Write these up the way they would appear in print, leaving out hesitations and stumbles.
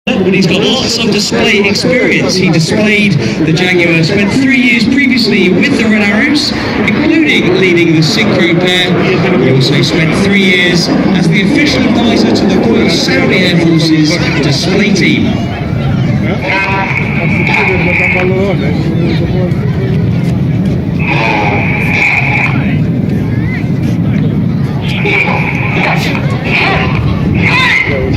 But he's got lots of display experience. He displayed the Jaguar, spent 3 years previously with the Red Arrows, including leading the synchro pair. He also spent 3 years as the official advisor to the Royal Saudi Air Force's display team.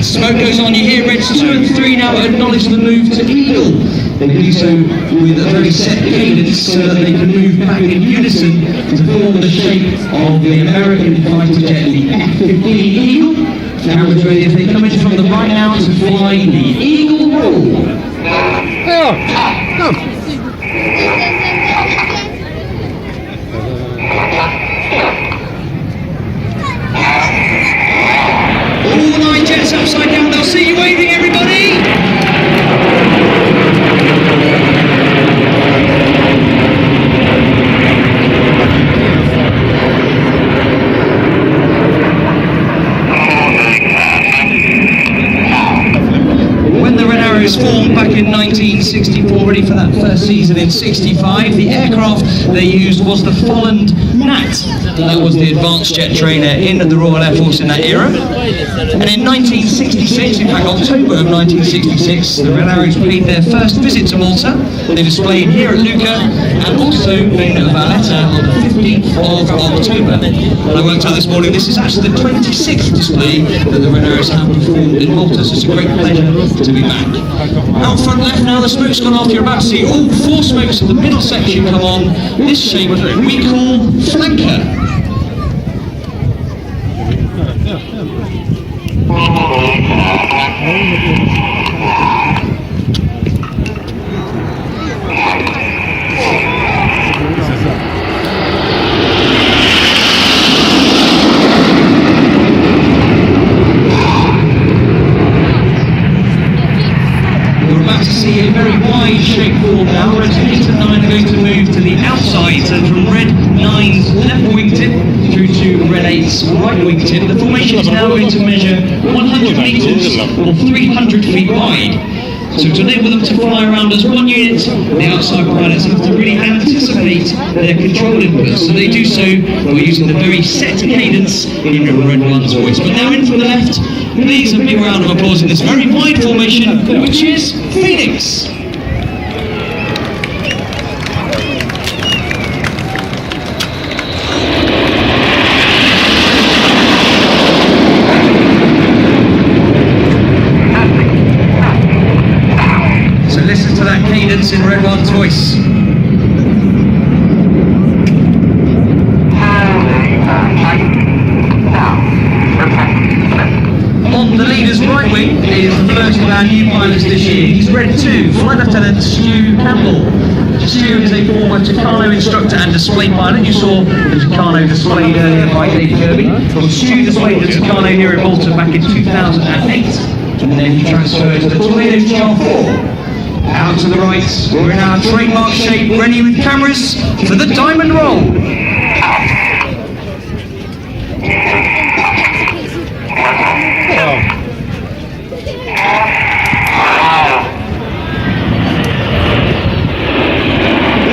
Smoke goes on, you hear Reds 2 and 3 now acknowledge the move to Eagle. They do so with a very set cadence so that they can move back in unison to form the shape of the American fighter jet, the F-15 Eagle. Cameras ready as they come in from the right now to fly the Eagle roll. All 9 jets upside down, they'll see you waving, everybody! When the Red Arrows formed back in 1964, ready for that first season in 65, the aircraft they used was the Folland Gnat. That was the advanced jet trainer in the Royal Air Force in that era. And in 1966, in fact October of 1966, the Red Arrows paid their first visit to Malta. They displayed here at Lucca and also in Valletta on the 15th of October. And I worked out this morning, this is actually the 26th display that the Red Arrows have performed in Malta, so it's a great pleasure to be back. Out front left now, the smoke's gone off. You're about to see all 4 smokes of the middle section come on. This shape we call flanker. See a very wide shape form now. Reds 8 and 9 are going to move to the outside, so from Red 9's left wingtip through to Red 8's right wingtip. The formation is now going to measure 100 metres or 300 feet wide. So to enable them to fly around as one unit, the outside pilots have to really anticipate their control inputs. So they do so by using the very set cadence in Red 1's voice. But now in from the left, please a big round of applause in this very wide formation, which is Phoenix. So listen to that cadence in Red 1's voice. On the leader's right wing is the first of our new pilots this year. He's Red 2, Flight Lieutenant Stu Campbell. Stu is a former Tucano instructor and display pilot. You saw the Tucano displayed earlier by Dave Kirby. Well, Stu displayed the Tucano here at Malta back in 2008, and then he transferred to the Tornado GR4. Out to the right, we're in our trademark shape, ready with cameras for the diamond roll.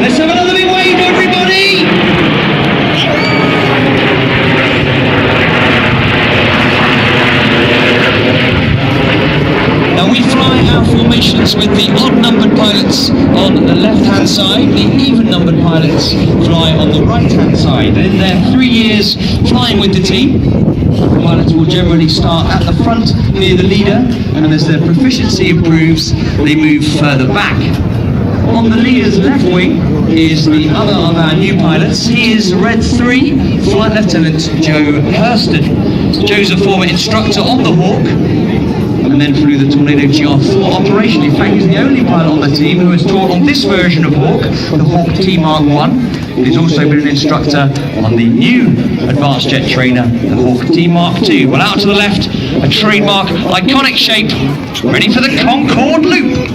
Let's have another big wave, everybody! Now we fly our formations with the odd-numbered pilots on the left-hand side, the even-numbered pilots fly on the right-hand side. And in their 3 years flying with the team, the pilots will generally start at the front near the leader, and as their proficiency improves, they move further back. On the leader's left wing is the other of our new pilots. He is Red 3, Flight Lieutenant Joe Hurston. Joe's a former instructor on the Hawk, and then flew the Tornado GR4 operation. In fact, he's the only pilot on the team who has taught on this version of Hawk, the Hawk T Mark 1. He's also been an instructor on the new advanced jet trainer, the Hawk T Mark 2. Well, out to the left, a trademark iconic shape, ready for the Concorde loop.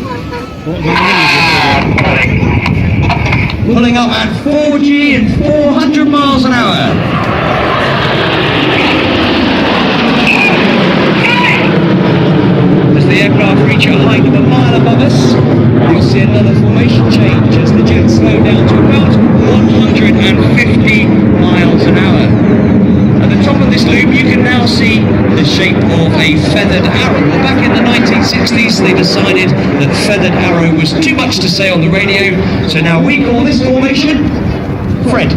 Pulling up at 4G and 400 miles an hour. the aircraft reach a height of a mile above us, you'll see another formation change as the jets slow down to about 150 miles an hour. At the top of this loop, you can now see the shape of a feathered arrow. Well, back in the 1960s, they decided that feathered arrow was too much to say on the radio, so now we call this formation Fred.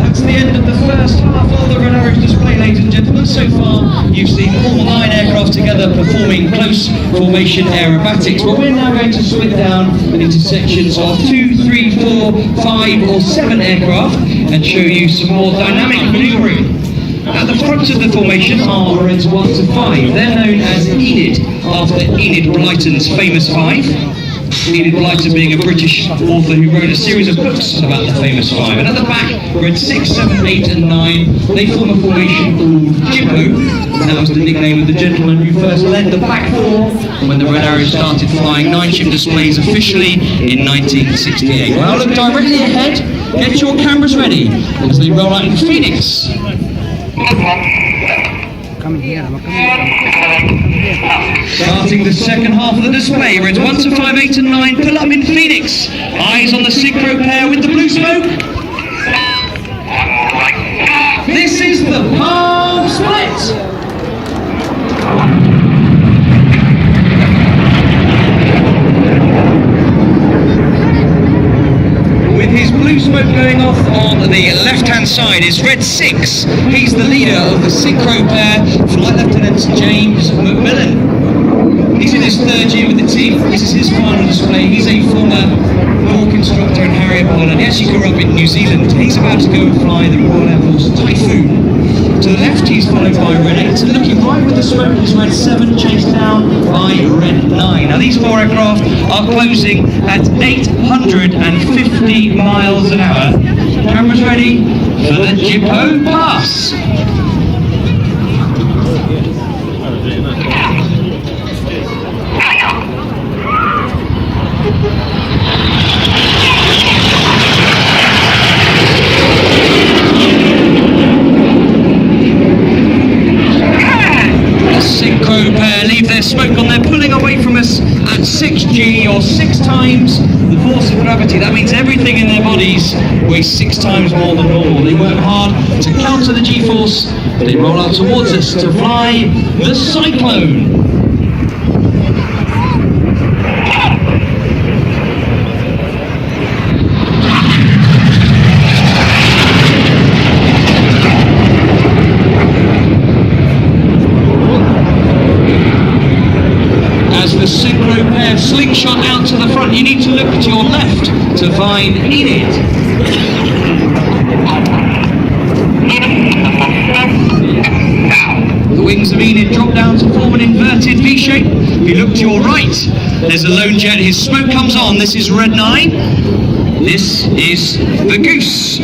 That's the end of the first half of the Red Arrows display, ladies and gentlemen. So far, you've seen all 9 aircraft together performing close formation aerobatics. But we're now going to split down into sections of 2, 3, 4, 5 or 7 aircraft and show you some more dynamic manoeuvring. At the front of the formation are Reds 1 to 5. They're known as Enid, after Enid Blyton's famous 5. Enid Blyton being a British author who wrote a series of books about the famous 5. And at the back, Reds 6, 7, 8 and 9, they form a formation called Jippo. That was the nickname of the gentleman who first led the back 4 when the Red Arrows started flying 9-ship displays officially in 1968. Well, look directly ahead, get your cameras ready as they roll out into Phoenix. Starting the second half of the display, Reds 1 to 5, 8 and 9 pull up in Phoenix. Eyes on the synchro pair with the blue smoke. This is the palm split. With his blue smoke going off on the left-hand side is Red 6. He's the leader of the synchro pair, Flight Lieutenant James McMillan. He's in his 3rd year with the team. This is his final display. He's a former Hawk instructor and Harrier pilot. He actually grew up in New Zealand. He's about to go and fly the Royal Air Force Typhoon. To the left, he's followed by Red 8. And looking right with the smoke is Red 7, chased down by Red 9. Now, these 4 aircraft are closing at 850 miles an hour. Cameras ready for the Jippo pass. Synchro pair leave their smoke on. They're pulling away from us at 6G or 6 times the force of gravity. That means everything in their bodies weighs 6 times more than normal. They work hard to counter the G-force. They roll out towards us to fly the Cyclone. As the synchro pair slingshot out to the front, you need to look to your left to find Enid. The wings of Enid drop down to form an inverted V shape. If you look to your right, there's a lone jet. His smoke comes on. This is Red 9. This is the Goose.